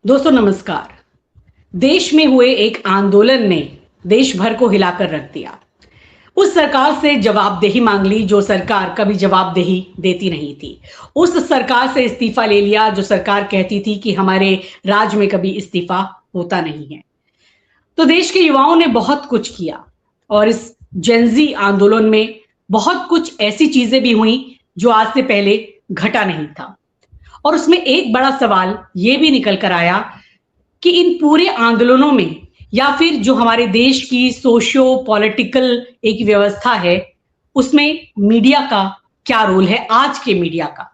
दोस्तों नमस्कार। देश में हुए एक आंदोलन ने देश भर को हिलाकर रख दिया। उस सरकार से जवाबदेही मांग ली जो सरकार कभी जवाबदेही देती नहीं थी। उस सरकार से इस्तीफा ले लिया जो सरकार कहती थी कि हमारे राज में कभी इस्तीफा होता नहीं है। तो देश के युवाओं ने बहुत कुछ किया और इस जेनजी आंदोलन में बहुत कुछ ऐसी चीजें भी हुई जो आज से पहले घटा नहीं था। और उसमें एक बड़ा सवाल ये भी निकल कर आया कि इन पूरे आंदोलनों में या फिर जो हमारे देश की सोशियो पॉलिटिकल एक व्यवस्था है, उसमें मीडिया का क्या रोल है आज के मीडिया का?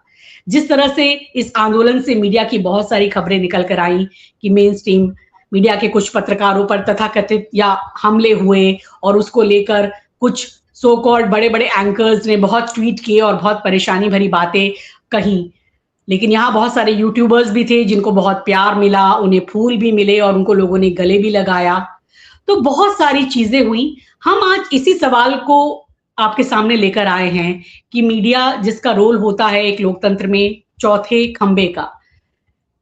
जिस तरह से इस आंदोलन से मीडिया की बहुत सारी खबरें निकल कर आई कि मेन स्ट्रीम मीडिया के कुछ पत्रकारों पर तथाकथित या हमले हुए और उसको लेकर कुछ सो कॉल्ड बड़े-बड़े एंकर्स ने बहुत ट्वीट किए और बहुत परेशानी भरी बातें कही। लेकिन यहाँ बहुत सारे यूट्यूबर्स भी थे जिनको बहुत प्यार मिला, उन्हें फूल भी मिले और उनको लोगों ने गले भी लगाया। तो बहुत सारी चीजें हुई। हम आज इसी सवाल को आपके सामने लेकर आए हैं कि मीडिया जिसका रोल होता है एक लोकतंत्र में चौथे खंबे का,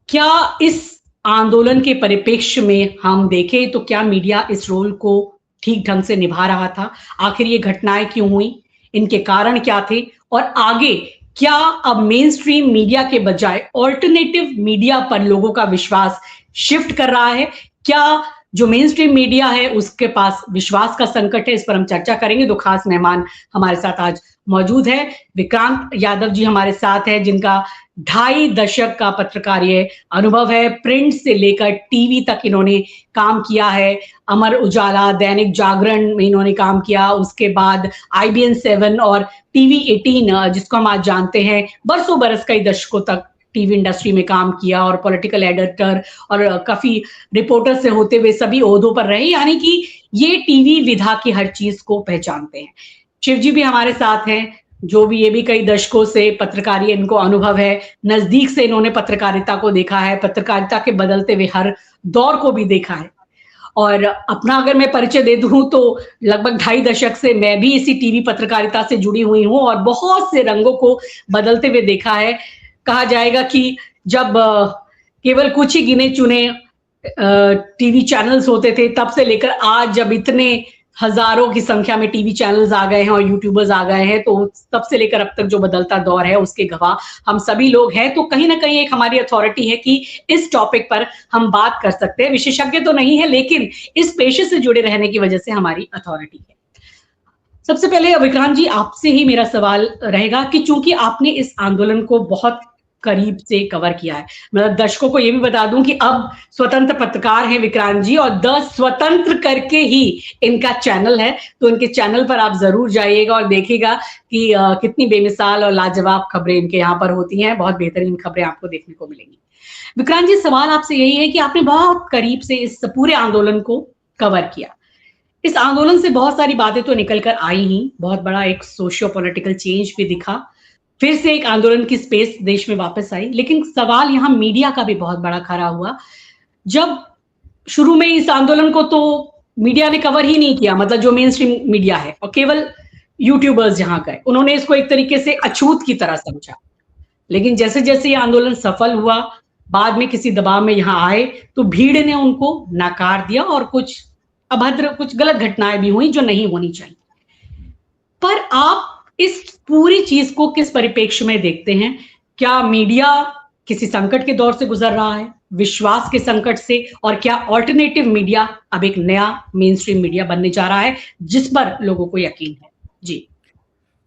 क्या इस आंदोलन के परिप्रेक्ष्य में हम देखें तो क्या मीडिया इस रोल को ठीक ढंग से निभा रहा था? आखिर ये घटनाएं क्यों हुई? इनके कारण क्या थे? और आगे क्या अब मेन स्ट्रीम मीडिया के बजाय ऑल्टरनेटिव मीडिया पर लोगों का विश्वास शिफ्ट कर रहा है? क्या जो मेन स्ट्रीम मीडिया है उसके पास विश्वास का संकट है? इस पर हम चर्चा करेंगे। दो खास मेहमान हमारे साथ आज मौजूद है। विक्रांत यादव जी हमारे साथ है जिनका 2.5 दशक का पत्रकारीय अनुभव है। प्रिंट से लेकर टीवी तक इन्होंने काम किया है। अमर उजाला, दैनिक जागरण में इन्होंने काम किया। उसके बाद IBN 7 और टीवी 18 जिसको हम आज जानते हैं, बरसों बरस कई दशकों तक टीवी इंडस्ट्री में काम किया और पॉलिटिकल एडिटर और काफी रिपोर्टर से होते हुए सभी ओहदों पर रहे, यानी कि ये टीवी विधा की हर चीज को पहचानते हैं। शिव जी भी हमारे साथ हैं, जो भी ये भी कई दशकों से पत्रकारिता इनको अनुभव है, नजदीक से इन्होंने पत्रकारिता को देखा है, पत्रकारिता के बदलते हुए हर दौर को भी देखा है। और अपना अगर मैं परिचय दे दूं तो लगभग 2.5 दशक से मैं भी इसी टीवी पत्रकारिता से जुड़ी हुई हूं और बहुत से रंगों को बदलते हुए देखा है। कहा जाएगा कि जब केवल कुछ ही गिने चुने टीवी चैनल्स होते थे, तब से लेकर आज जब इतने हजारों की संख्या में टीवी चैनल्स आ गए हैं और यूट्यूबर्स आ गए हैं, तो तब से लेकर अब तक जो बदलता दौर है उसके गवाह हम सभी लोग हैं। तो कहीं ना कहीं एक हमारी अथॉरिटी है कि इस टॉपिक पर हम बात कर सकते हैं। विशेषज्ञ तो नहीं है, लेकिन इस पेशे से जुड़े रहने की वजह से हमारी अथॉरिटी है। सबसे पहले विक्रांत जी आपसे ही मेरा सवाल रहेगा कि चूंकि आपने इस आंदोलन को बहुत करीब से कवर किया है, मतलब दर्शकों को ये भी बता दूं कि अब स्वतंत्र पत्रकार हैं विक्रांत जी और द स्वतंत्र करके ही इनका चैनल है, तो इनके चैनल पर आप जरूर जाइएगा और देखिएगा कि कितनी बेमिसाल और लाजवाब खबरें इनके यहाँ पर होती हैं। बहुत बेहतरीन खबरें आपको देखने को मिलेंगी। विक्रांत जी सवाल आपसे यही है कि आपने बहुत करीब से इस पूरे आंदोलन को कवर किया। इस आंदोलन से बहुत सारी बातें तो निकल कर आई ही, बहुत बड़ा एक सोशियो पॉलिटिकल चेंज भी दिखा, फिर से एक आंदोलन की स्पेस देश में वापस आई, लेकिन सवाल यहाँ मीडिया का भी बहुत बड़ा खड़ा हुआ। जब शुरू में इस आंदोलन को तो मीडिया ने कवर ही नहीं किया, मतलब जो मेन स्ट्रीम मीडिया है, और केवल यूट्यूबर्स जहां गए उन्होंने इसको एक तरीके से अछूत की तरह समझा। लेकिन जैसे जैसे ये आंदोलन सफल हुआ, बाद में किसी दबाव में यहाँ आए तो भीड़ ने उनको नकार दिया और कुछ अभद्र, कुछ गलत घटनाएं भी हुई जो नहीं होनी चाहिए। पर आप इस पूरी चीज को किस परिप्रेक्ष्य में देखते हैं? क्या मीडिया किसी संकट के दौर से गुजर रहा है, विश्वास के संकट से, और क्या ऑल्टरनेटिव मीडिया अब एक नया मेन स्ट्रीम मीडिया बनने जा रहा है जिस पर लोगों को यकीन है? जी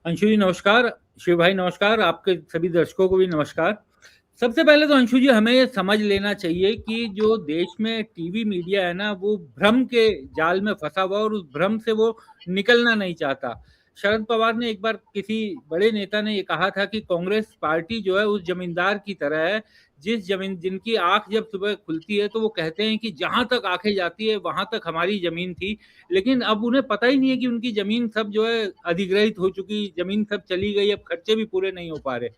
अंशु जी नमस्कार, शिव भाई नमस्कार, आपके सभी दर्शकों को भी नमस्कार। सबसे पहले तो अंशु जी हमें ये समझ लेना चाहिए कि जो देश में टीवी मीडिया है ना, वो भ्रम के जाल में फंसा हुआ और उस भ्रम से वो निकलना नहीं चाहता। शरद पवार ने एक बार किसी बड़े नेता ने ये कहा था कि कांग्रेस पार्टी जो है उस जमींदार की तरह है जिनकी आंख जब सुबह खुलती है तो वो कहते हैं कि जहां तक आंखें जाती है वहां तक हमारी जमीन थी, लेकिन अब उन्हें पता ही नहीं है कि उनकी जमीन सब जो है अधिग्रहित हो चुकी, जमीन सब चली गई, अब खर्चे भी पूरे नहीं हो पा रहे।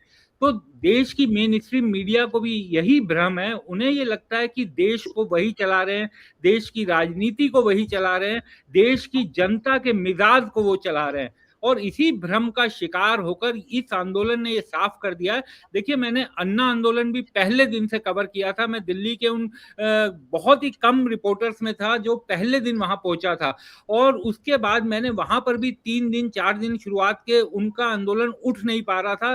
तो देश की मेन स्ट्रीम मीडिया को भी यही भ्रम है, उन्हें ये लगता है कि देश को वही चला रहे हैं, देश की राजनीति को वही चला रहे हैं, देश की जनता के मिजाज को वो चला रहे हैं। और इसी भ्रम का शिकार होकर इस आंदोलन ने ये साफ कर दिया है। देखिए, मैंने अन्ना आंदोलन भी पहले दिन से कवर किया था। मैं दिल्ली के उन बहुत ही कम रिपोर्टर्स में था जो पहले दिन वहां पहुंचा था, और उसके बाद मैंने वहां पर भी 3 दिन 4 दिन शुरुआत के उनका आंदोलन उठ नहीं पा रहा था,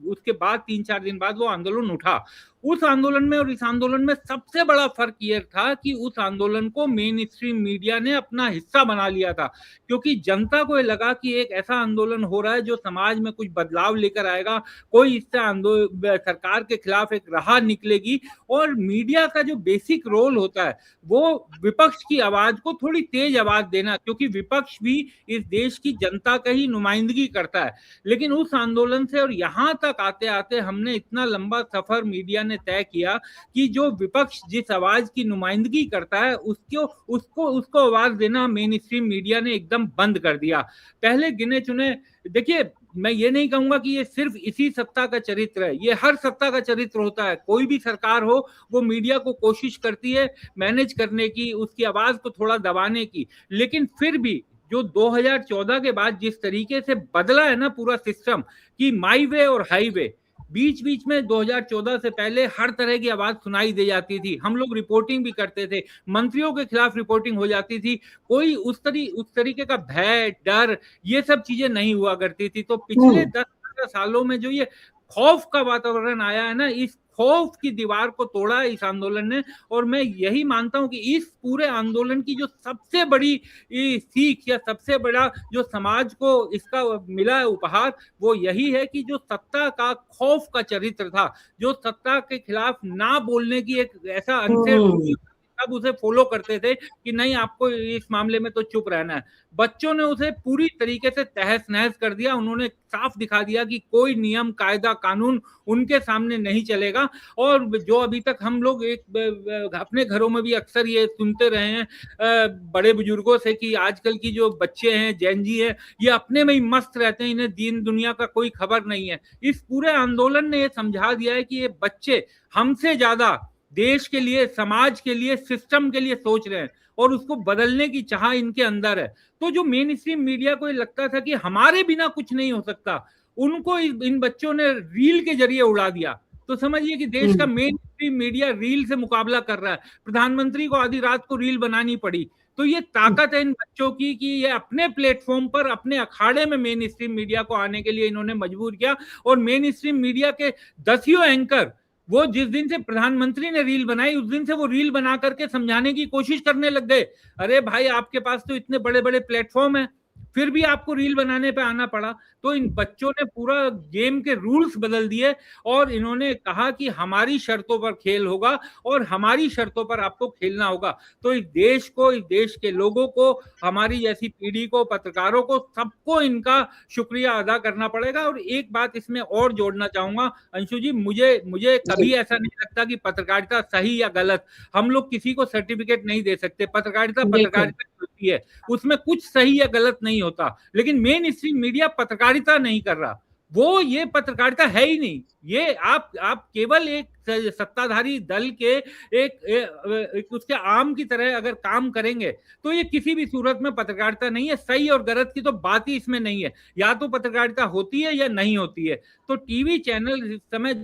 उसके बाद 3-4 दिन बाद वो आंदोलन उठा। उस आंदोलन में और इस आंदोलन में सबसे बड़ा फर्क यह था कि उस आंदोलन को मेन स्ट्रीम मीडिया ने अपना हिस्सा बना लिया था, क्योंकि जनता को लगा कि एक ऐसा आंदोलन हो रहा है जो समाज में कुछ बदलाव लेकर आएगा, कोई इससे सरकार के खिलाफ एक राह निकलेगी। और मीडिया का जो बेसिक रोल होता है वो विपक्ष की आवाज को थोड़ी तेज आवाज देना, क्योंकि विपक्ष भी इस देश की जनता का ही नुमाइंदगी करता है। लेकिन उस आंदोलन से और यहाँ तक आते आते हमने इतना लंबा सफर मीडिया ने तय किया कि जो विपक्ष जिस आवाज की नुमाइंदगी करता है उसको आवाज देना मेन स्ट्रीम मीडिया ने एकदम बंद कर दिया। पहले गिने चुने, देखिए मैं ये नहीं कहूंगा कि ये सिर्फ इसी सत्ता का चरित्र है, ये हर सत्ता का चरित्र होता है। कोई भी सरकार हो वो मीडिया को कोशिश करती है मैनेज करने की, उसकी आवाज को थोड़ा दबाने की, लेकिन फिर भी जो 2014 के बाद जिस तरीके से बदला है ना पूरा सिस्टम, कि माई वे और हाईवे, बीच बीच में 2014 से पहले हर तरह की आवाज सुनाई दे जाती थी, हम लोग रिपोर्टिंग भी करते थे, मंत्रियों के खिलाफ रिपोर्टिंग हो जाती थी, कोई उस तरीके का भय डर ये सब चीजें नहीं हुआ करती थी। तो पिछले 10-15 सालों में जो ये खौफ का वातावरण आया है ना, इस खौफ की दीवार को तोड़ा इस आंदोलन ने। और मैं यही मानता हूं कि इस पूरे आंदोलन की जो सबसे बड़ी सीख या सबसे बड़ा जो समाज को इसका मिला है उपहार, वो यही है कि जो सत्ता का खौफ का चरित्र था, जो सत्ता के खिलाफ ना बोलने की एक ऐसा अनसेट सब उसे फॉलो करते थे कि नहीं आपको इस मामले में तो चुप रहना है, बच्चों ने उसे पूरी तरीके से तहस नहस कर दिया। उन्होंने साफ दिखा दिया कि कोई नियम कायदा कानून उनके सामने नहीं चलेगा। और जो अभी तक हम लोग एक अपने घरों में भी अक्सर ये सुनते रहे हैं बड़े बुजुर्गों से कि आजकल की जो बच्चे हैं, जेन जी है, ये अपने में ही मस्त रहते हैं, इन्हें दीन दुनिया का कोई खबर नहीं है। इस पूरे आंदोलन ने ये समझा दिया है कि ये बच्चे हमसे ज्यादा देश के लिए, समाज के लिए, सिस्टम के लिए सोच रहे हैं और उसको बदलने की चाह इनके अंदर है। तो जो मेन स्ट्रीम मीडिया को लगता था कि हमारे बिना कुछ नहीं हो सकता, उनको इन बच्चों ने रील के जरिए उड़ा दिया। तो समझिए कि देश का मेन स्ट्रीम मीडिया रील से मुकाबला कर रहा है। प्रधानमंत्री को आधी रात को रील बनानी पड़ी। तो ये ताकत है इन बच्चों की कि ये अपने प्लेटफॉर्म पर, अपने अखाड़े में मेन स्ट्रीम मीडिया को आने के लिए इन्होंने मजबूर किया। और मेन स्ट्रीम मीडिया के 10 एंकर वो जिस दिन से प्रधानमंत्री ने रील बनाई उस दिन से वो रील बना करके समझाने की कोशिश करने लग गए, अरे भाई आपके पास तो इतने बड़े बड़े प्लेटफॉर्म है, फिर भी आपको रील बनाने पे आना पड़ा। तो इन बच्चों ने पूरा गेम के रूल्स बदल दिए और इन्होंने कहा कि हमारी शर्तों पर खेल होगा और हमारी शर्तों पर आपको खेलना होगा। तो इस देश को, इस देश के लोगों को, हमारी जैसी पीढ़ी को, पत्रकारों को, सबको इनका शुक्रिया अदा करना पड़ेगा। और एक बात इसमें और जोड़ना चाहूंगा अंशु जी, मुझे कभी ऐसा नहीं लगता कि पत्रकारिता सही या गलत, हम लोग किसी को सर्टिफिकेट नहीं दे सकते। पत्रकारिता होती है, उसमें कुछ सही या गलत नहीं होता। लेकिन मेन स्ट्रीम मीडिया पत्रकारिता नहीं कर रहा, वो ये पत्रकारिता है ही नहीं। ये आप केवल एक सत्ताधारी दल के एक उसके आम की तरह अगर काम करेंगे तो ये किसी भी सूरत में पत्रकारिता नहीं है। सही और गलत की तो बात ही इसमें नहीं है, या तो पत्रकारिता होती है या नहीं होती है। तो टीवी चैनल इस समय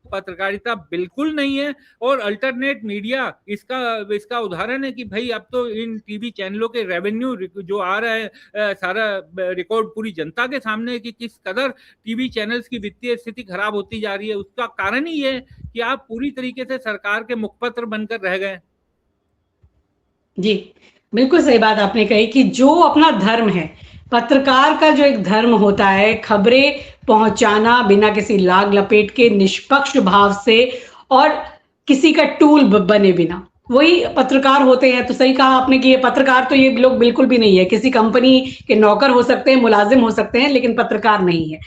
पत्रकारिता बिल्कुल नहीं है और अल्टरनेट मीडिया इसका उदाहरण है कि भाई अब तो इन टीवी चैनलों के रेवेन्यू जो आ रहा है, सारा रिकॉर्ड पूरी जनता के सामने है कि किस कदर टीवी चैनल्स की वित्तीय स्थिति खराब होती जा रही है। उसका कारण ही है कि आप पूरी तरीके से सरकार के मुखपत्र बनकर रह गए। जी बिल्कुल सही बात आपने कही कि जो अपना धर्म है, पत्रकार का जो एक धर्म होता है, खबरें पहुंचाना बिना किसी लाग लपेट के, निष्पक्ष भाव से और किसी का टूल बने बिना, वही पत्रकार होते हैं। तो सही कहा आपने कि ये पत्रकार तो ये लोग बिल्कुल भी नहीं है, किसी कंपनी के नौकर हो सकते हैं, मुलाजिम हो सकते हैं, लेकिन पत्रकार नहीं है।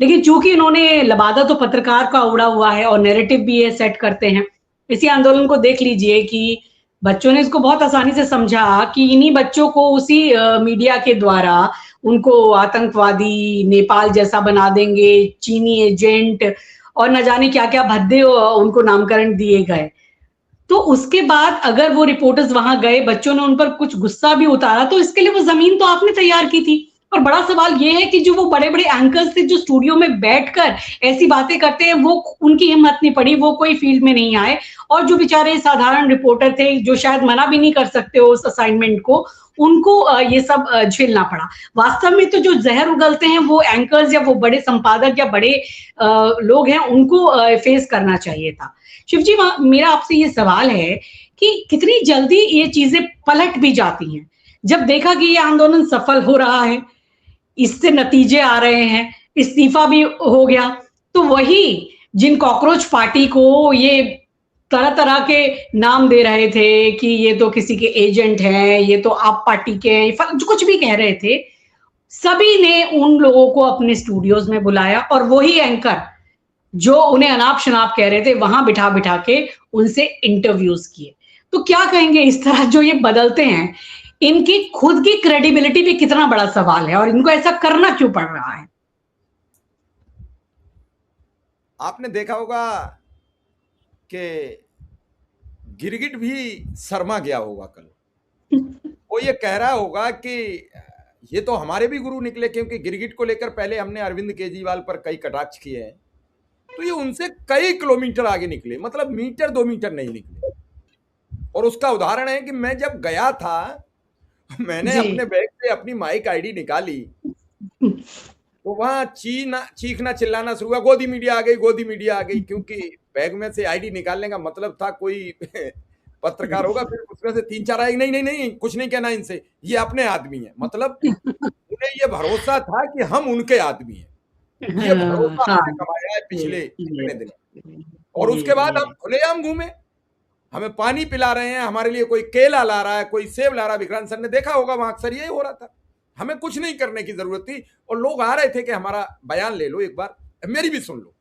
लेकिन चूंकि इन्होंने लबादा तो पत्रकार का उड़ा हुआ है और नैरेटिव भी ये सेट करते हैं। इसी आंदोलन को देख लीजिए कि बच्चों ने इसको बहुत आसानी से समझा कि इन्हीं बच्चों को उसी मीडिया के द्वारा उनको आतंकवादी, नेपाल जैसा बना देंगे, चीनी एजेंट और न जाने क्या क्या भद्दे उनको नामकरण दिए गए। तो उसके बाद अगर वो रिपोर्टर्स वहां गए, बच्चों ने उन पर कुछ गुस्सा भी उतारा, तो इसके लिए वो जमीन तो आपने तैयार की थी। और बड़ा सवाल ये है कि जो वो बड़े-बड़े एंकर्स थे जो स्टूडियो में बैठकर ऐसी बातें करते हैं, वो उनकी हिम्मत नहीं पड़ी, वो कोई फील्ड में नहीं आए और जो बेचारे साधारण रिपोर्टर थे, जो शायद मना भी नहीं कर सकते हो उस असाइनमेंट को, उनको ये सब झेलना पड़ा। वास्तव में तो जो ज़हर उगलते हैं वो एंकर्स या वो बड़े संपादक या बड़े लोग हैं उनको फेस करना चाहिए था। शिव जी मेरा आपसे ये सवाल है कि कितनी जल्दी ये चीज़ें पलट भी जाती हैं। जब देखा कि ये आंदोलन सफल हो रहा है, इससे नतीजे आ रहे हैं, इस्तीफा भी हो गया, तो वही जिन कॉकरोच पार्टी को ये तरह-तरह के नाम दे रहे थे कि ये तो किसी के एजेंट हैं, ये तो आप पार्टी के जो कुछ भी कह रहे थे, सभी ने उन लोगों को अपने स्टूडियोज में बुलाया और वही एंकर जो उन्हें अनाप-शनाप कह रहे थे, वहां बिठा-बिठा के उनसे इंटरव्यूज किए। तो क्या कहेंगे इस तरह जो ये बदलते हैं, इनकी खुद की क्रेडिबिलिटी पे कितना बड़ा सवाल है और इनको ऐसा करना क्यों पड़ रहा है? आपने देखा होगा कि गिरगिट भी शर्मा गया होगा कल। वो ये कह रहा होगा कि ये तो हमारे भी गुरु निकले, क्योंकि गिरगिट को लेकर पहले हमने अरविंद केजरीवाल पर कई कटाक्ष किए हैं, तो ये उनसे कई किलोमीटर आगे निकले, मतलब मीटर 2 मीटर नहीं निकले। और उसका उदाहरण है कि मैं जब गया था, मैंने अपने बैग से अपनी माइक आईडी निकाली, तो वहां चीखना चिल्लाना शुरू हुआ, गोदी मीडिया आ गई, गोदी मीडिया आ गई, क्योंकि बैग में से आईडी निकालने का मतलब था कोई पत्रकार होगा, फिर उसमें से 3-4 आए, नहीं नहीं नहीं कुछ नहीं कहना इनसे, ये अपने आदमी है। मतलब उन्हें ये भरोसा था कि हम उनके आदमी हैं, ये भरोसा हमने कमाया है पिछले इतने दिन। और उसके बाद हम खुलेआम घूमे, हमें पानी पिला रहे हैं, हमारे लिए कोई केला ला रहा है, कोई सेब ला रहा है। विक्रांत सर ने देखा होगा वहां अक्सर यही हो रहा था, हमें कुछ नहीं करने की जरूरत थी, और लोग आ रहे थे कि हमारा बयान ले लो, एक बार मेरी भी सुन लो।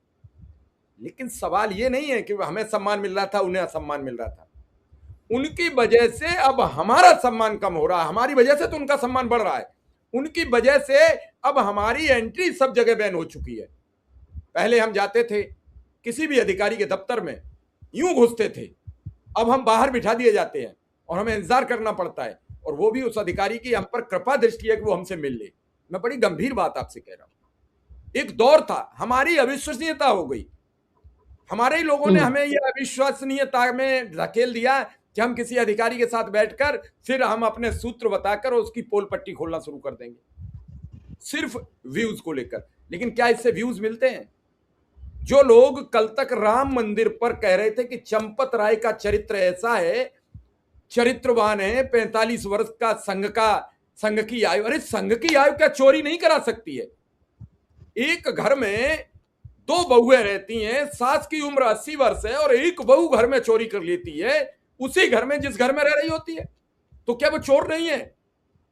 लेकिन सवाल ये नहीं है कि हमें सम्मान मिल रहा था, उन्हें असम्मान मिल रहा था। उनकी वजह से अब हमारा सम्मान कम हो रहा है, हमारी वजह से तो उनका सम्मान बढ़ रहा है। उनकी वजह से अब हमारी एंट्री सब जगह बैन हो चुकी है। पहले हम जाते थे किसी भी अधिकारी के दफ्तर में, यूं घुसते थे, अब हम बाहर बिठा दिए जाते हैं और हमें इंतजार करना पड़ता है, और वो भी उस अधिकारी की हम पर कृपा दृष्टि है कि वो हमसे मिल ले। मैं बड़ी गंभीर बात आपसे कह रहा हूं। एक दौर था, हमारी अविश्वसनीयता हो गई, हमारे ही लोगों ने हमें यह अविश्वसनीयता में धकेल दिया कि हम किसी अधिकारी के साथ बैठकर फिर हम अपने सूत्र बताकर उसकी पोल पट्टी खोलना शुरू कर देंगे, सिर्फ व्यूज को लेकर। लेकिन क्या इससे व्यूज मिलते हैं? जो लोग कल तक राम मंदिर पर कह रहे थे कि चंपत राय का चरित्र ऐसा है, चरित्रवान है, 45 वर्ष का संघ की आयु, अरे संघ की आयु क्या चोरी नहीं करा सकती है? एक घर में 2 बहुएं रहती हैं, सास की उम्र 80 वर्ष है और एक बहू घर में चोरी कर लेती है, उसी घर में जिस घर में रह रही होती है, तो क्या वो चोर नहीं है?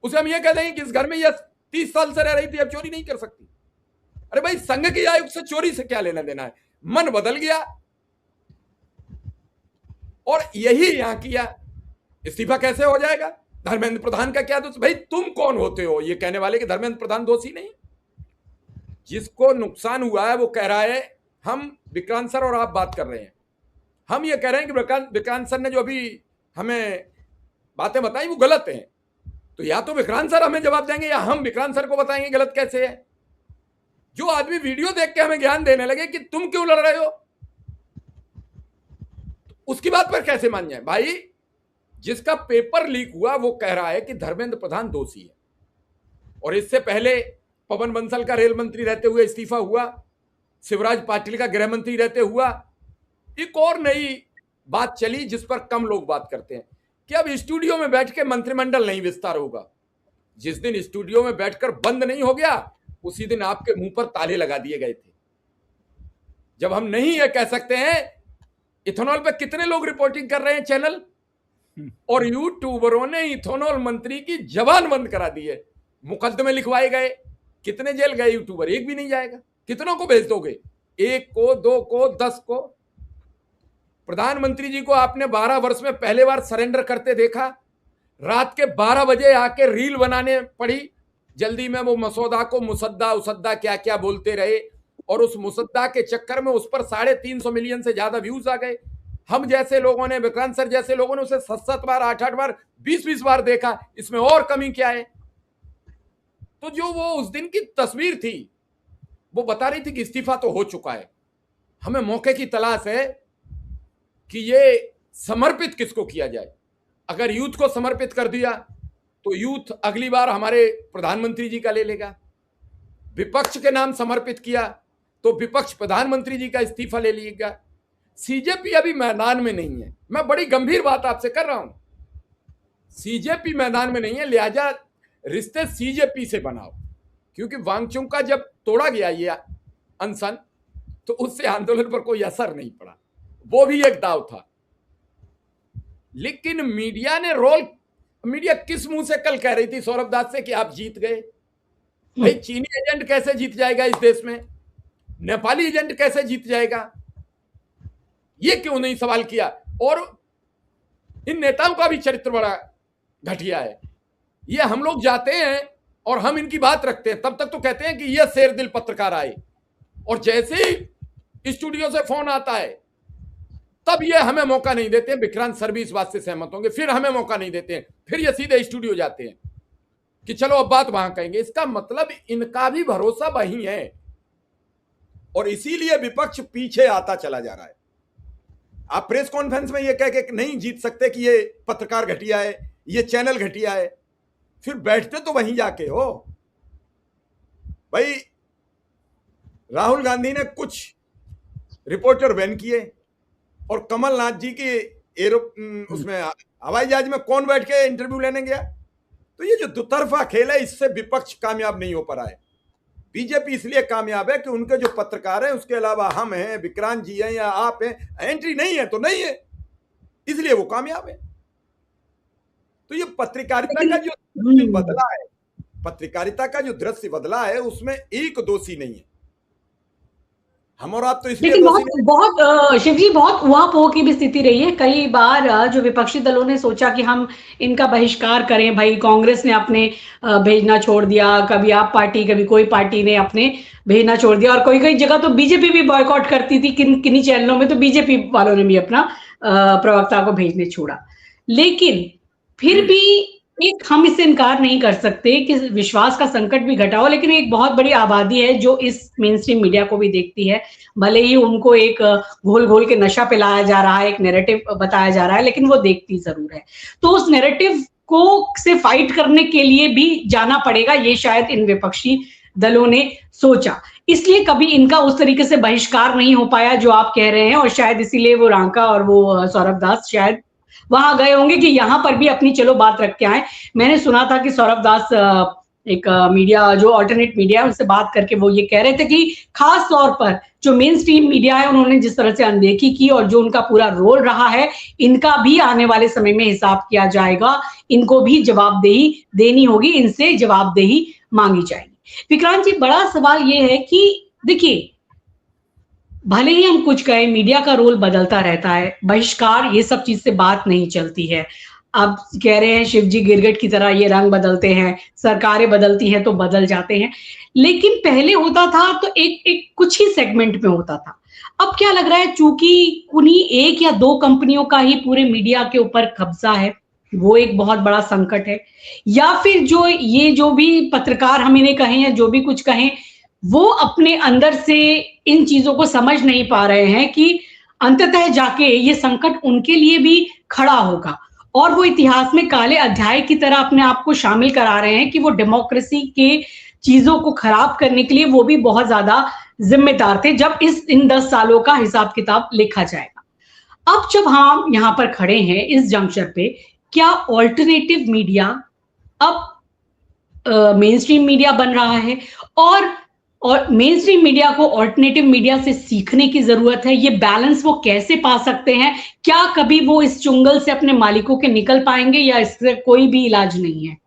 उसे हम ये कह देंगे कि इस घर में यह 30 साल से रह रही थी, अब चोरी नहीं कर सकती। अरे भाई, संघ की आयु से चोरी से क्या लेना देना है? मन बदल गया और यही यहां किया। इस्तीफा कैसे हो जाएगा? धर्मेंद्र प्रधान का क्या दोष? भाई तुम कौन होते हो ये कहने वाले कि धर्मेंद्र प्रधान दोषी नहीं? जिसको नुकसान हुआ है वो कह रहा है, हम विक्रांत सर और आप बात कर रहे हैं, हम ये कह रहे हैं कि विक्रांत सर ने जो अभी हमें बातें बताई वो गलत हैं, तो या तो विक्रांत सर हमें जवाब देंगे या हम विक्रांत सर को बताएंगे गलत कैसे है। जो आदमी वीडियो देख के हमें ज्ञान देने लगे कि तुम क्यों लड़ रहे हो, उसकी बात पर कैसे मान जाए? भाई, जिसका पेपर लीक हुआ वो कह रहा है कि धर्मेंद्र प्रधान दोषी है, और इससे पहले पवन बंसल का रेल मंत्री रहते हुए इस्तीफा हुआ, शिवराज पाटिल का गृह मंत्री रहते हुआ। एक और नई बात चली जिस पर कम लोग बात करते हैं कि अब स्टूडियो में बैठ के मंत्रिमंडल नहीं विस्तार होगा। जिस दिन स्टूडियो में बैठकर बंद नहीं हो गया, उसी दिन आपके मुंह पर ताले लगा दिए गए थे। जब हम नहीं ये कह सकते हैं, इथेनॉल पे कितने लोग रिपोर्टिंग कर रहे हैं चैनल, और यूट्यूबरों ने इथेनॉल मंत्री की जबान बंद करा दी है, मुकदमे लिखवाए गए। कितने जेल गए यूट्यूबर? एक भी नहीं जाएगा। कितनों को भेज दोगे? 1 को, 2 को, 10 को? प्रधानमंत्री जी को आपने 12 वर्ष में पहले बार सरेंडर करते देखा। रात के 12 बजे आके रील बनाने पड़ी, जल्दी में वो मसौदा को मुसद्दा उसद्दा क्या क्या बोलते रहे, और उस मुसद्दा के चक्कर में उस पर 350 मिलियन से ज्यादा व्यूज आ गए। हम जैसे लोगों ने, विक्रांत सर जैसे लोगों ने उसे 7-7 बार, 8-8 बार, 20-20 बार देखा। इसमें और कमी क्या है? तो जो वो उस दिन की तस्वीर थी वो बता रही थी कि इस्तीफा तो हो चुका है, हमें मौके की तलाश है कि ये समर्पित किसको किया जाए। अगर यूथ को समर्पित कर दिया तो यूथ अगली बार हमारे प्रधानमंत्री जी का ले लेगा, विपक्ष के नाम समर्पित किया तो विपक्ष प्रधानमंत्री जी का इस्तीफा ले लेगा। सीजेपी अभी मैदान में नहीं है, मैं बड़ी गंभीर बात आपसे कर रहा हूं, सीजेपी मैदान में नहीं है, लिहाजा रिश्ते सीजेपी से बनाओ, क्योंकि वांगचुक का जब तोड़ा गया ये अनशन तो उससे आंदोलन पर कोई असर नहीं पड़ा, वो भी एक दाव था। लेकिन मीडिया ने रोल, मीडिया किस मुंह से कल कह रही थी सौरभ दास से कि आप जीत गए। भाई चीनी एजेंट कैसे जीत जाएगा इस देश में, नेपाली एजेंट कैसे जीत जाएगा, ये क्यों नहीं सवाल किया। और इन नेताओं का भी चरित्र बड़ा घटिया है, ये हम लोग जाते हैं और हम इनकी बात रखते हैं, तब तक तो कहते हैं कि ये शेर दिल पत्रकार आए, और जैसे ही स्टूडियो से फोन आता है तब ये हमें मौका नहीं देते हैं। विक्रांत सर भी इस बात से सहमत होंगे, फिर हमें मौका नहीं देते हैं, फिर ये सीधे स्टूडियो जाते हैं कि चलो अब बात वहां कहेंगे। इसका मतलब इनका भी भरोसा वही है, और इसीलिए विपक्ष पीछे आता चला जा रहा है। आप प्रेस कॉन्फ्रेंस में ये कह के नहीं जीत सकते कि ये पत्रकार घटिया है, ये चैनल घटिया है, फिर बैठते तो वहीं जाके हो। भाई राहुल गांधी ने कुछ रिपोर्टर बैन किए, और कमलनाथ जी की उसमें हवाई जहाज में कौन बैठ के इंटरव्यू लेने गया। तो ये जो दुतरफा खेल है, इससे विपक्ष कामयाब नहीं हो पा रहा है। बीजेपी इसलिए कामयाब है कि उनके जो पत्रकार हैं, उसके अलावा हम हैं, विक्रांत जी हैं या आप हैं, एंट्री नहीं है तो नहीं है, इसलिए वो कामयाब है। तो ये पत्रकारिता का जो दृश्य बदला है, पत्रकारिता का जो दृश्य बदला है, उसमें एक दोषी नहीं है, हम और आप तो इसलिए लेकिन बहुत शिव जी बहुत उहापोह की भी स्थिति रही है। कई बार जो विपक्षी दलों ने सोचा कि हम इनका बहिष्कार करें, भाई कांग्रेस ने अपने भेजना छोड़ दिया, कभी आप पार्टी कभी कोई पार्टी ने अपने भेजना छोड़ दिया, और कोई कई जगह तो बीजेपी भी बॉयकॉट करती थी, किन्हीं चैनलों में तो बीजेपी वालों ने भी अपना प्रवक्ता को भेजने छोड़ा। लेकिन फिर भी एक हम इससे इनकार नहीं कर सकते कि विश्वास का संकट भी घटा हो, लेकिन एक बहुत बड़ी आबादी है जो इस मेन स्ट्रीम मीडिया को भी देखती है, भले ही उनको एक घोल घोल के नशा पिलाया जा रहा है, एक नैरेटिव बताया जा रहा है, लेकिन वो देखती जरूर है। तो उस नैरेटिव को से फाइट करने के लिए भी जाना पड़ेगा, ये शायद इन विपक्षी दलों ने सोचा, इसलिए कभी इनका उस तरीके से बहिष्कार नहीं हो पाया जो आप कह रहे हैं, और शायद इसीलिए वो रांका और वो सौरभ दास शायद वहां गए होंगे कि यहां पर भी अपनी चलो बात रख के आए। मैंने सुना था कि सौरभ दास एक मीडिया जो ऑल्टरनेट मीडिया है उनसे बात करके वो ये कह रहे थे कि खास तौर पर जो मेन स्ट्रीम मीडिया है उन्होंने जिस तरह से अनदेखी की और जो उनका पूरा रोल रहा है, इनका भी आने वाले समय में हिसाब किया जाएगा, इनको भी जवाबदेही देनी होगी, इनसे जवाबदेही मांगी जाएगी। विक्रांत जी, बड़ा सवाल ये है कि देखिए, भले ही हम कुछ कहें, मीडिया का रोल बदलता रहता है, बहिष्कार ये सब चीज से बात नहीं चलती है। अब कह रहे हैं शिव जी गिरगिट की तरह ये रंग बदलते हैं, सरकारें बदलती हैं तो बदल जाते हैं, लेकिन पहले होता था तो एक कुछ ही सेगमेंट में होता था। अब क्या लग रहा है, चूंकि उन्हीं एक या दो कंपनियों का ही पूरे मीडिया के ऊपर कब्जा है, वो एक बहुत बड़ा संकट है, या फिर जो भी पत्रकार हम इन्हें कहें या जो भी कुछ कहें, वो अपने अंदर से इन चीजों को समझ नहीं पा रहे हैं कि अंततः जाके ये संकट उनके लिए भी खड़ा होगा, और वो इतिहास में काले अध्याय की तरह अपने आप को शामिल करा रहे हैं कि वो डेमोक्रेसी के चीजों को खराब करने के लिए वो भी बहुत ज्यादा जिम्मेदार थे, जब इन 10 सालों का हिसाब किताब लिखा जाएगा। अब जब हम यहाँ पर खड़े हैं इस जंक्शन पे, क्या ऑल्टरनेटिव मीडिया अब मेन स्ट्रीम मीडिया बन रहा है, और मेन स्ट्रीम मीडिया को ऑल्टरनेटिव मीडिया से सीखने की जरूरत है? ये बैलेंस वो कैसे पा सकते हैं? क्या कभी वो इस चुंगल से अपने मालिकों के निकल पाएंगे, या इससे कोई भी इलाज नहीं है?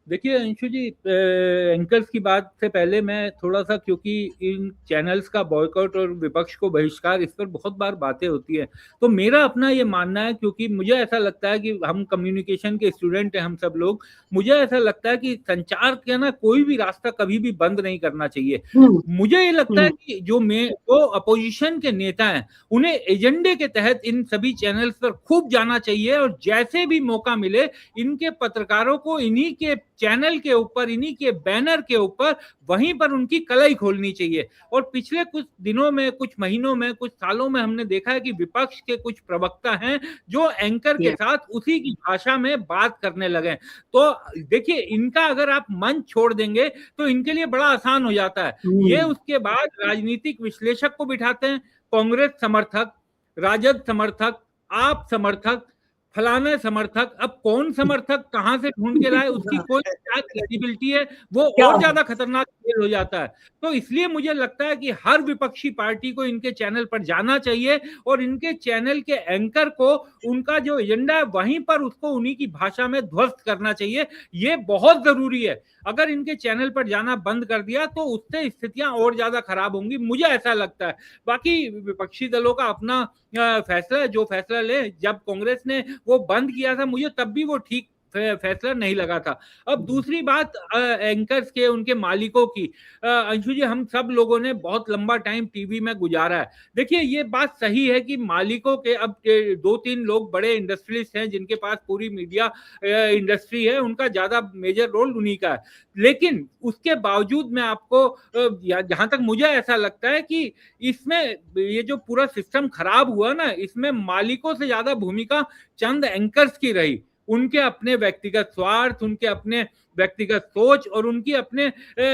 देखिए अंशु जी, एंकर्स की बात से पहले मैं थोड़ा सा, क्योंकि इन चैनल्स का बॉयकॉट और विपक्ष को बहिष्कार, इस पर बहुत बार बातें होती है, तो मेरा अपना ये मानना है, क्योंकि मुझे ऐसा लगता है कि हम कम्युनिकेशन के स्टूडेंट हैं हम सब लोग, मुझे ऐसा लगता है कि संचार का ना कोई भी रास्ता कभी भी बंद नहीं करना चाहिए। मुझे ये लगता है कि जो अपोजिशन के नेता हैं उन्हें एजेंडे के तहत इन सभी चैनल्स पर खूब जाना चाहिए, और जैसे भी मौका मिले इनके पत्रकारों को इन्हीं के चैनल के ऊपर, इन्हीं के बैनर के ऊपर, वहीं पर उनकी कलई खोलनी चाहिए। और पिछले कुछ दिनों में, कुछ महीनों में, कुछ सालों में हमने देखा है कि विपक्ष के कुछ प्रवक्ता हैं जो एंकर के साथ उसी की भाषा में बात करने लगे। तो देखिए, इनका अगर आप मंच छोड़ देंगे तो इनके लिए बड़ा आसान हो जाता है। ये उसके बाद राजनीतिक विश्लेषक को बिठाते हैं, कांग्रेस समर्थक, राजद समर्थक, आप समर्थक, फलाने समर्थक। अब कौन समर्थक कहां से ढूंढ के लाए, उसकी कोई क्या क्रेडिबिलिटी है, वो और ज्यादा खतरनाक खेल हो जाता है। तो इसलिए मुझे लगता है कि हर विपक्षी पार्टी को इनके चैनल पर जाना चाहिए और इनके चैनल के एंकर को उनका जो एजेंडा है वहीं पर उसको उन्हीं की भाषा में ध्वस्त करना चाहिए। ये बहुत जरूरी है। अगर इनके चैनल पर जाना बंद कर दिया तो उससे स्थितियां और ज्यादा खराब होंगी, मुझे ऐसा लगता है। बाकी विपक्षी दलों का अपना फैसला है, जो फैसला ले। जब कांग्रेस ने वो बंद किया था, मुझे तब भी वो ठीक फैसला नहीं लगा था। अब दूसरी बात एंकर्स के, उनके मालिकों की। अंशु जी, हम सब लोगों ने बहुत लंबा टाइम टीवी में गुजारा है। देखिए, ये बात सही है कि मालिकों के अब 2-3 लोग बड़े इंडस्ट्रियलिस्ट हैं जिनके पास पूरी मीडिया इंडस्ट्री है, उनका ज्यादा मेजर रोल उन्हीं का है। लेकिन उसके बावजूद मैं आपको जहां तक मुझे ऐसा लगता है कि इसमें ये जो पूरा सिस्टम खराब हुआ ना, इसमें मालिकों से ज्यादा भूमिका चंद एंकर्स की रही। उनके अपने व्यक्तिगत स्वार्थ, उनके अपने व्यक्तिगत सोच और उनकी अपने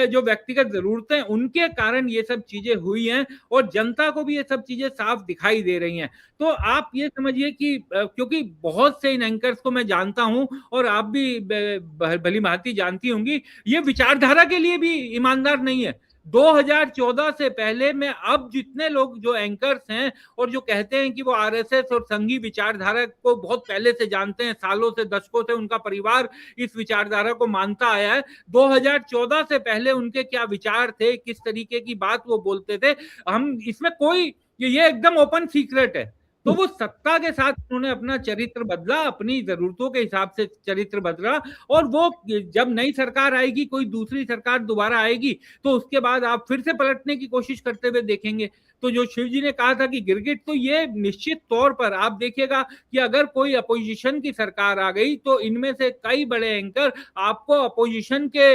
जो व्यक्तिगत जरूरतें, उनके कारण ये सब चीजें हुई हैं और जनता को भी ये सब चीजें साफ दिखाई दे रही हैं। तो आप ये समझिए कि क्योंकि बहुत से इन एंकर्स को मैं जानता हूं और आप भी भली भांति जानती होंगी, ये विचारधारा के लिए भी ईमानदार नहीं है। 2014 से पहले में अब जितने लोग जो एंकर्स हैं और जो कहते हैं कि वो आरएसएस और संघी विचारधारा को बहुत पहले से जानते हैं, सालों से, दशकों से उनका परिवार इस विचारधारा को मानता आया है, 2014 से पहले उनके क्या विचार थे, किस तरीके की बात वो बोलते थे, हम इसमें कोई, ये एकदम ओपन सीक्रेट है। तो वो सत्ता के साथ उन्होंने अपना चरित्र बदला, अपनी जरूरतों के हिसाब से चरित्र बदला, और वो जब नई सरकार आएगी, कोई दूसरी सरकार दोबारा आएगी, तो उसके बाद आप फिर से पलटने की कोशिश करते हुए देखेंगे। तो जो शिव जी ने कहा था कि गिरगिट, तो ये निश्चित तौर पर आप देखिएगा कि अगर कोई अपोजिशन की सरकार आ गई तो इनमें से कई बड़े एंकर आपको अपोजिशन के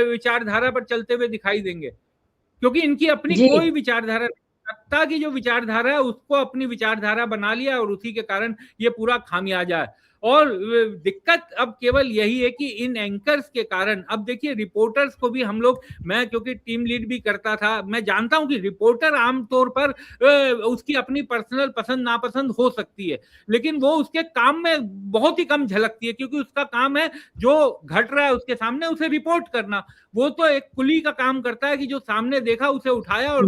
विचारधारा पर चलते हुए दिखाई देंगे, क्योंकि इनकी अपनी कोई विचारधारा, सत्ता की जो विचारधारा है उसको अपनी विचारधारा बना लिया और उसी के कारण ये पूरा खामियाजा है। और दिक्कत अब केवल यही है कि इन एंकर्स के कारण, अब देखिए रिपोर्टर्स को भी हम लोग, मैं क्योंकि टीम लीड भी करता था, मैं जानता हूं कि रिपोर्टर आमतौर पर उसकी अपनी पर्सनल पसंद नापसंद हो सकती है, लेकिन वो उसके काम में बहुत ही कम झलकती है, क्योंकि उसका काम है जो घट रहा है उसके सामने उसे रिपोर्ट करना। वो तो एक कुली का काम करता है कि जो सामने देखा उसे उठाया और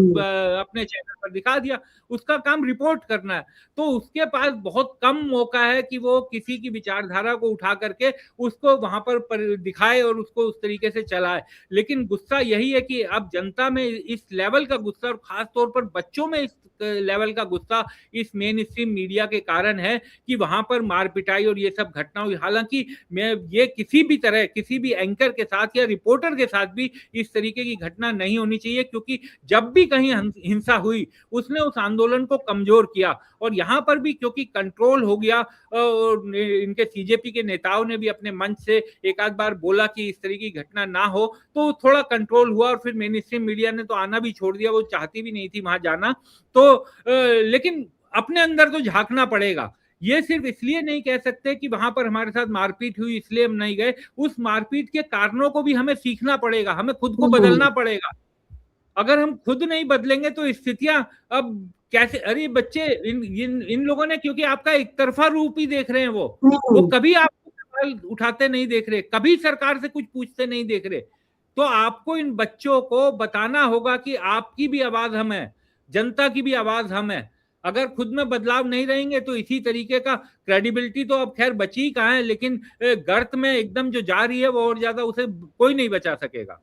अपने चैनल पर दिखा दिया, उसका काम रिपोर्ट करना है। तो उसके पास बहुत कम मौका है कि वो किसी की विचारधारा को उठा करके उसको वहां पर दिखाए और उसको उस तरीके से चलाए। लेकिन गुस्सा यही है कि अब जनता में इस लेवल का गुस्सा, और खास तौर पर बच्चों में इस लेवल का गुस्सा इस मेन स्ट्रीम मीडिया के कारण है कि वहां पर मार पिटाई और ये सब घटना हुई। हालांकि मैं ये किसी भी तरह, किसी भी एंकर के साथ या रिपोर्टर के साथ भी इस तरीके की घटना नहीं होनी चाहिए, क्योंकि जब भी कहीं हिंसा हुई उसने उस आंदोलन को कमजोर किया। और यहाँ पर भी क्योंकि कंट्रोल हो गया, और इनके सीजेपी के नेताओं ने भी अपने मंच से एक आध बार बोला कि इस तरह की घटना ना हो, तो थोड़ा कंट्रोल हुआ और फिर मेन स्ट्रीम मीडिया ने तो आना भी छोड़ दिया, वो चाहती भी नहीं थी वहां जाना। तो लेकिन अपने अंदर तो झांकना पड़ेगा। ये सिर्फ इसलिए नहीं कह सकते कि वहां पर हमारे साथ मारपीट हुई इसलिए हम नहीं गए, उस मारपीट के कारणों को भी हमें सीखना पड़ेगा, हमें खुद को बदलना पड़ेगा। अगर हम खुद नहीं बदलेंगे तो स्थितियां अब कैसे, अरे बच्चे इन लोगों ने, क्योंकि आपका एक तरफा रूप ही देख रहे हैं, वो कभी आपको सवाल उठाते नहीं देख रहे, कभी सरकार से कुछ पूछते नहीं देख रहे। तो आपको इन बच्चों को बताना होगा कि आपकी भी आवाज हम है, जनता की भी आवाज हम है। अगर खुद में बदलाव नहीं रहेंगे तो इसी तरीके का क्रेडिबिलिटी तो अब खैर बची ही कहाँ है, लेकिन गर्त में एकदम जो जा रही है वो और ज्यादा उसे कोई नहीं बचा सकेगा।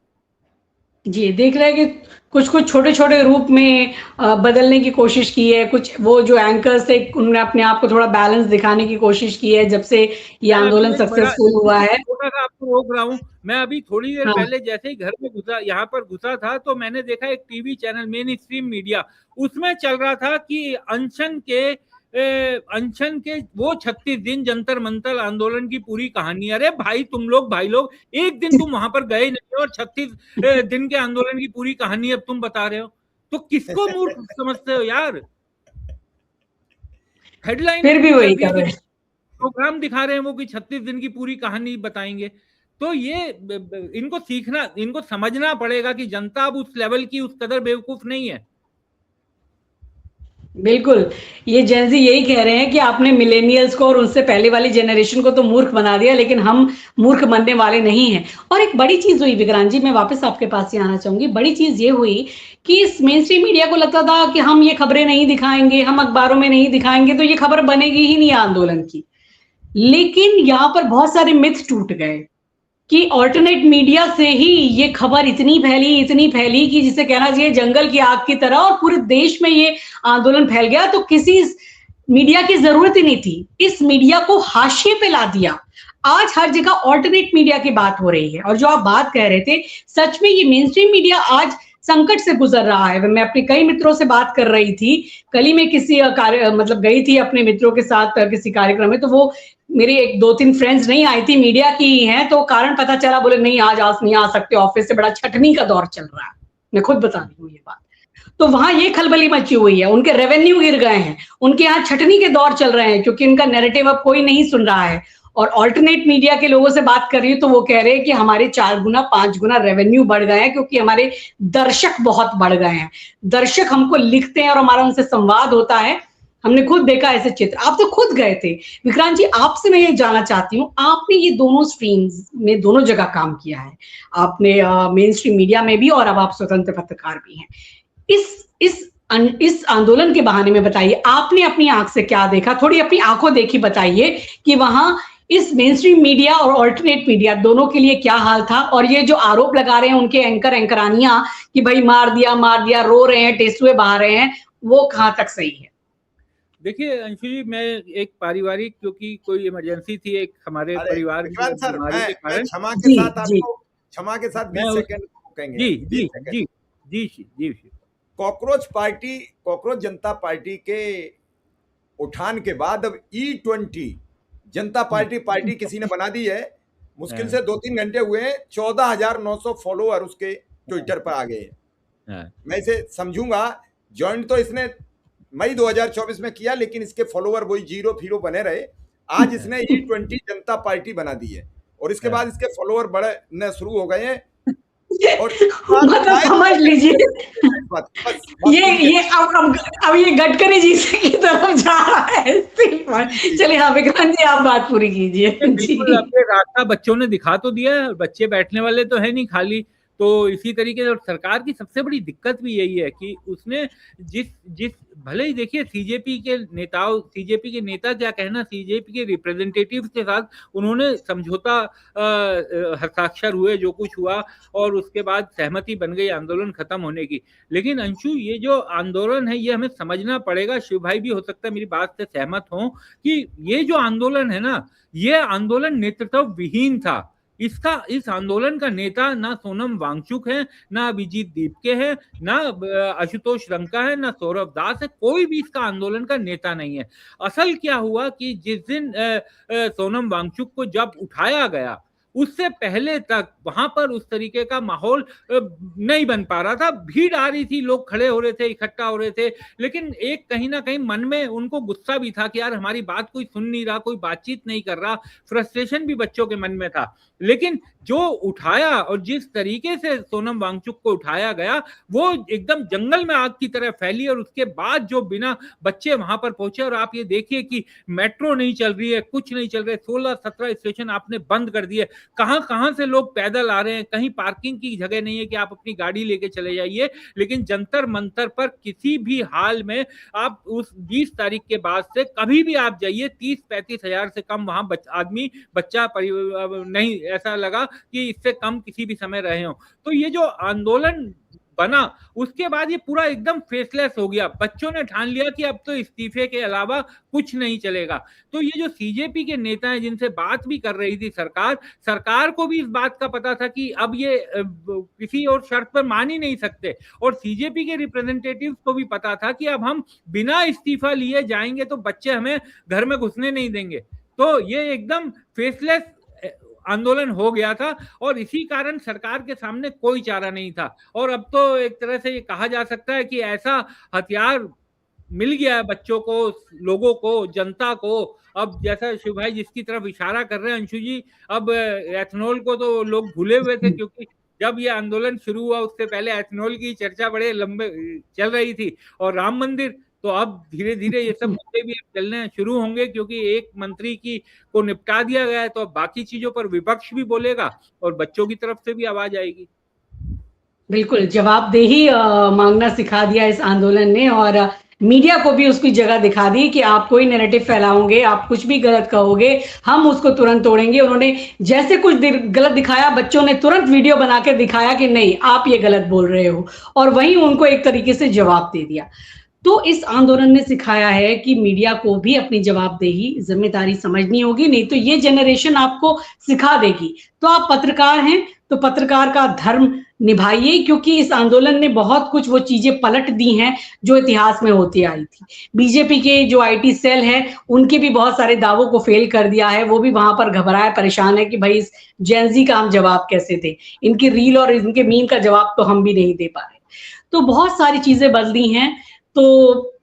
जी, देख रहे हैं कि कुछ छोटे छोटे रूप में बदलने की कोशिश की है। कुछ वो जो एंकर्स थे उन्होंने अपने आप को थोड़ा बैलेंस दिखाने की कोशिश की है जब से ये आंदोलन सक्सेसफुल हुआ है। आपको रोक रहा हूँ, मैं अभी थोड़ी देर पहले जैसे ही घर में घुसा, यहाँ पर घुसा था, तो मैंने देखा एक TV channel main stream media, उसमें चल रहा था कि अनशन के अनशन के वो 36 दिन जंतर मंतर आंदोलन की पूरी कहानी। अरे भाई तुम लोग भाई लोग एक दिन तुम वहां पर गए नहीं और 36 दिन के आंदोलन की पूरी कहानी अब तुम बता रहे हो, तो किसको मूर्ख समझते हो यार? हेडलाइन फिर भी कर वही दिया कर कि रहे हैं। प्रोग्राम दिखा रहे हैं वो कि 36 दिन की पूरी कहानी बताएंगे। तो ये इनको सीखना, इनको समझना पड़ेगा कि जनता अब उस लेवल की उस कदर बेवकूफ नहीं है। बिल्कुल, ये जेनजी यही कह रहे हैं कि आपने मिलेनियल्स को और उससे पहले वाली जनरेशन को तो मूर्ख बना दिया, लेकिन हम मूर्ख बनने वाले नहीं हैं। और एक बड़ी चीज हुई विक्रांत जी, मैं वापस आपके पास ही आना चाहूंगी। बड़ी चीज ये हुई कि इस मेन स्ट्रीम मीडिया को लगता था कि हम ये खबरें नहीं दिखाएंगे, हम अखबारों में नहीं दिखाएंगे, तो ये खबर बनेगी ही नहीं आंदोलन की। लेकिन यहाँ पर बहुत सारे मिथ टूट गए कि ऑल्टरनेट मीडिया से ही ये खबर इतनी फैली कि जिसे कहना चाहिए जंगल की आग की तरह, और पूरे देश में ये आंदोलन फैल गया। तो किसी मीडिया की जरूरत ही नहीं थी, इस मीडिया को हाशिए पे ला दिया। आज हर जगह ऑल्टरनेट मीडिया की बात हो रही है। और जो आप बात कह रहे थे, सच में ये मेन स्ट्रीम मीडिया आज संकट से गुजर रहा है। मैं अपने कई मित्रों से बात कर रही थी, कल ही मैं किसी कार्य मतलब गई थी अपने मित्रों के साथ किसी कार्यक्रम में, तो वो मेरी एक दो तीन फ्रेंड्स नहीं आई थी, मीडिया की ही हैं, तो कारण पता चला, बोले नहीं आज नहीं आ सकते, ऑफिस से बड़ा छटनी का दौर चल रहा है। मैं खुद बता रही हूँ ये बात। तो वहां ये खलबली मची हुई है, उनके रेवेन्यू गिर गए हैं, उनके यहाँ छटनी के दौर चल रहे हैं, क्योंकि इनका नैरेटिव अब कोई नहीं सुन रहा है। और ऑल्टरनेट मीडिया के लोगों से बात कर रही हूँ तो वो कह रहे हैं कि हमारे 4 गुना 5 गुना रेवेन्यू बढ़ गए हैं, क्योंकि हमारे दर्शक बहुत बढ़ गए हैं। दर्शक हमको लिखते हैं और हमारा उनसे संवाद होता है। हमने खुद देखा ऐसे चित्र, आप तो खुद गए थे। विक्रांत जी, आपसे मैं ये जानना चाहती हूँ, आपने ये दोनों स्ट्रीम्स में दोनों जगह काम किया है, आपने मेन स्ट्रीम मीडिया में भी और अब आप स्वतंत्र पत्रकार भी हैं। इस आंदोलन के बहाने में बताइए, आपने अपनी आंख से क्या देखा, थोड़ी अपनी आंखों देखी बताइए कि वहां इस मेन स्ट्रीम मीडिया और ऑल्टरनेट मीडिया दोनों के लिए क्या हाल था। और ये जो आरोप लगा रहे हैं उनके एंकरानियां कि भाई मार दिया, रो रहे हैं, टेसुए बहा रहे हैं, वो कहां तक सही है? देखिए अंशु जी, मैं एक पारिवारिक, क्योंकि कोई इमरजेंसी थी एक हमारे अरे परिवार की विक्रांत सर, बीमारी के मैं कारण। क्षमा के जी साथ जी आपको, क्षमा के साथ मैं 20 उस सेकंड रुकेंगे, जी 20 जी सेकंड। जी जी जी जी कॉकरोच जनता पार्टी के उठान के बाद अब E20 जनता पार्टी किसी ने बना दी है। मुश्किल से 2-3 घंटे हुए हैं, 14,900 फॉलोअर उसके ट्विटर पर आ गए हैं। मैं इसे समझूंगा, ज्वाइन तो इसने मई 2024 में किया, लेकिन इसके फॉलोअर वही 0 फीरो बने रहे। आज इसने E20 जनता पार्टी बना दी है और इसके बाद इसके फॉलोअर बढ़ने शुरू हो गए हैं। और मतलब समझ लीजिए, ये अब ये गडकरी जी की तरफ जा रहा है। चलिए हाँ विक्रांत जी, आप बात पूरी कीजिए। बिल्कुल, जी अपने रास्ता बच्चों ने दिखा तो दिया है, बच्चे बैठने वाले तो है नहीं खाली। तो इसी तरीके से सरकार की सबसे बड़ी दिक्कत भी यही है कि उसने जिस जिस भले ही देखिए सीजेपी के नेता क्या कहना, सीजेपी के रिप्रेजेंटेटिव के साथ उन्होंने समझौता हस्ताक्षर हुए, जो कुछ हुआ, और उसके बाद सहमति बन गई आंदोलन खत्म होने की। लेकिन अंशु, ये जो आंदोलन है ये हमें समझना पड़ेगा, शिव भाई भी हो सकता है मेरी बात से सहमत हो, कि ये जो आंदोलन है ना, ये आंदोलन नेतृत्व विहीन था। इस आंदोलन का नेता ना सोनम वांगचुक है, ना अभिजीत दीपके है, ना आशुतोष रंका है, ना सौरभ दास है, कोई भी इसका आंदोलन का नेता नहीं है। असल क्या हुआ कि जिस दिन सोनम वांगचुक को जब उठाया गया, उससे पहले तक वहां पर उस तरीके का माहौल नहीं बन पा रहा था। भीड़ आ रही थी, लोग खड़े हो रहे थे, इकट्ठा हो रहे थे, लेकिन एक कहीं ना कहीं मन में उनको गुस्सा भी था कि यार हमारी बात कोई सुन नहीं रहा, कोई बातचीत नहीं कर रहा। फ्रस्ट्रेशन भी बच्चों के मन में था। लेकिन जो उठाया और जिस तरीके से सोनम वांगचुक को उठाया गया, वो एकदम जंगल में आग की तरह फैली। और उसके बाद जो बिना बच्चे वहां पर पहुंचे, और आप ये देखिए कि मेट्रो नहीं चल रही है, कुछ नहीं चल रहा है, 16-17 स्टेशन आपने बंद कर दिए। कहां से लोग पैदल आ रहे हैं, कहीं पार्किंग की जगह नहीं है कि आप अपनी गाड़ी लेके चले जाइए। लेकिन जंतर मंतर पर किसी भी हाल में आप उस 20 तारीख के बाद से कभी भी आप जाइए, 30-35 हजार से कम वहां बच्चा नहीं ऐसा लगा कि इससे कम किसी भी समय रहे हो। तो ये जो आंदोलन बना उसके बाद ये पूरा एकदम फेसलेस हो गया। बच्चों ने ठान लिया कि अब तो इस्तीफे के अलावा कुछ नहीं चलेगा। तो ये जो सीजेपी के नेता हैं जिनसे बात भी कर रही थी सरकार को भी इस बात का पता था कि अब ये किसी और शर्त पर मान ही नहीं सकते, और सीजेपी के रिप्रेजेंटेटिव्स को भी पता था कि अब हम बिना इस्तीफा लिए जाएंगे तो बच्चे हमें घर में घुसने नहीं देंगे। तो ये एकदम फेसलेस आंदोलन हो गया था, और इसी कारण सरकार के सामने कोई चारा नहीं था। और अब तो एक तरह से ये कहा जा सकता है कि ऐसा हथियार मिल गया है बच्चों को, लोगों को, जनता को। अब जैसा शिव भाई जिसकी तरफ इशारा कर रहे हैं अंशु जी, अब एथनॉल को तो लोग भूले हुए थे, क्योंकि जब ये आंदोलन शुरू हुआ उससे पहले एथनॉल की चर्चा बड़े लंबे चल रही थी, और राम मंदिर। तो अब धीरे धीरे ये सब मुद्दे भी चलने शुरू होंगे, क्योंकि एक मंत्री की को निपटा दिया गया है, तो अब बाकी चीजों पर विपक्ष भी बोलेगा और बच्चों की तरफ से भी आवाज आएगी। बिल्कुल, जवाबदेही मांगना सिखा दिया इस आंदोलन ने, और मीडिया को भी उसकी जगह दिखा दी कि आप कोई नैरेटिव फैलाओगे, आप कुछ भी गलत कहोगे, हम उसको तुरंत तोड़ेंगे। उन्होंने जैसे कुछ गलत दिखाया, बच्चों ने तुरंत वीडियो बना के दिखाया कि नहीं आप ये गलत बोल रहे हो, और वहीं उनको एक तरीके से जवाब दे दिया। तो इस आंदोलन ने सिखाया है कि मीडिया को भी अपनी जवाबदेही, जिम्मेदारी समझनी होगी, नहीं तो ये जनरेशन आपको सिखा देगी। तो आप पत्रकार हैं तो पत्रकार का धर्म निभाइए, क्योंकि इस आंदोलन ने बहुत कुछ वो चीजें पलट दी हैं जो इतिहास में होती आई थी। बीजेपी के जो आईटी सेल है उनके भी बहुत सारे दावों को फेल कर दिया है, वो भी वहां पर घबराए परेशान है कि भाई इस जेनजी का हम जवाब कैसे दें, इनकी रील और इनके मीम का जवाब तो हम भी नहीं दे पा रहे। तो बहुत सारी चीजें बदली हैं। तो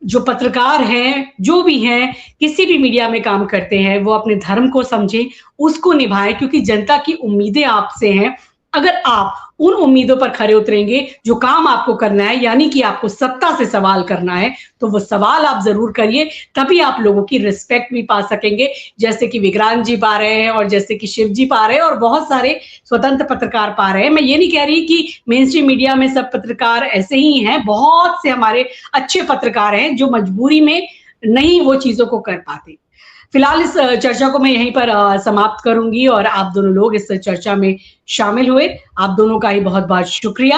जो पत्रकार हैं, जो भी हैं, किसी भी मीडिया में काम करते हैं, वो अपने धर्म को समझें, उसको निभाएं, क्योंकि जनता की उम्मीदें आपसे हैं। अगर आप उन उम्मीदों पर खरे उतरेंगे, जो काम आपको करना है, यानी कि आपको सत्ता से सवाल करना है, तो वो सवाल आप जरूर करिए, तभी आप लोगों की रिस्पेक्ट भी पा सकेंगे, जैसे कि विक्रांत जी पा रहे हैं, और जैसे कि शिव जी पा रहे हैं, और बहुत सारे स्वतंत्र पत्रकार पा रहे हैं। मैं ये नहीं कह रही कि मेन स्ट्रीम मीडिया में सब पत्रकार ऐसे ही हैं, बहुत से हमारे अच्छे पत्रकार हैं जो मजबूरी में नहीं वो चीजों को कर पाते। फिलहाल इस चर्चा को मैं यहीं पर समाप्त करूंगी, और आप दोनों लोग इस चर्चा में शामिल हुए, आप दोनों का ही बहुत बहुत शुक्रिया।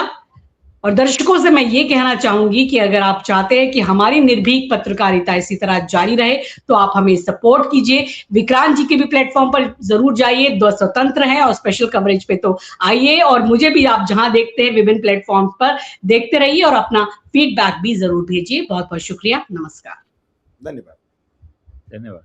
और दर्शकों से मैं ये कहना चाहूंगी कि अगर आप चाहते हैं कि हमारी निर्भीक पत्रकारिता इसी तरह जारी रहे, तो आप हमें सपोर्ट कीजिए। विक्रांत जी के भी प्लेटफॉर्म पर जरूर जाइए, दो स्वतंत्र है, और स्पेशल कवरेज पे तो आइए, और मुझे भी आप जहां देखते हैं विभिन्न प्लेटफॉर्म पर देखते रहिए, और अपना फीडबैक भी जरूर भेजिए। बहुत बहुत शुक्रिया, नमस्कार, धन्यवाद। धन्यवाद।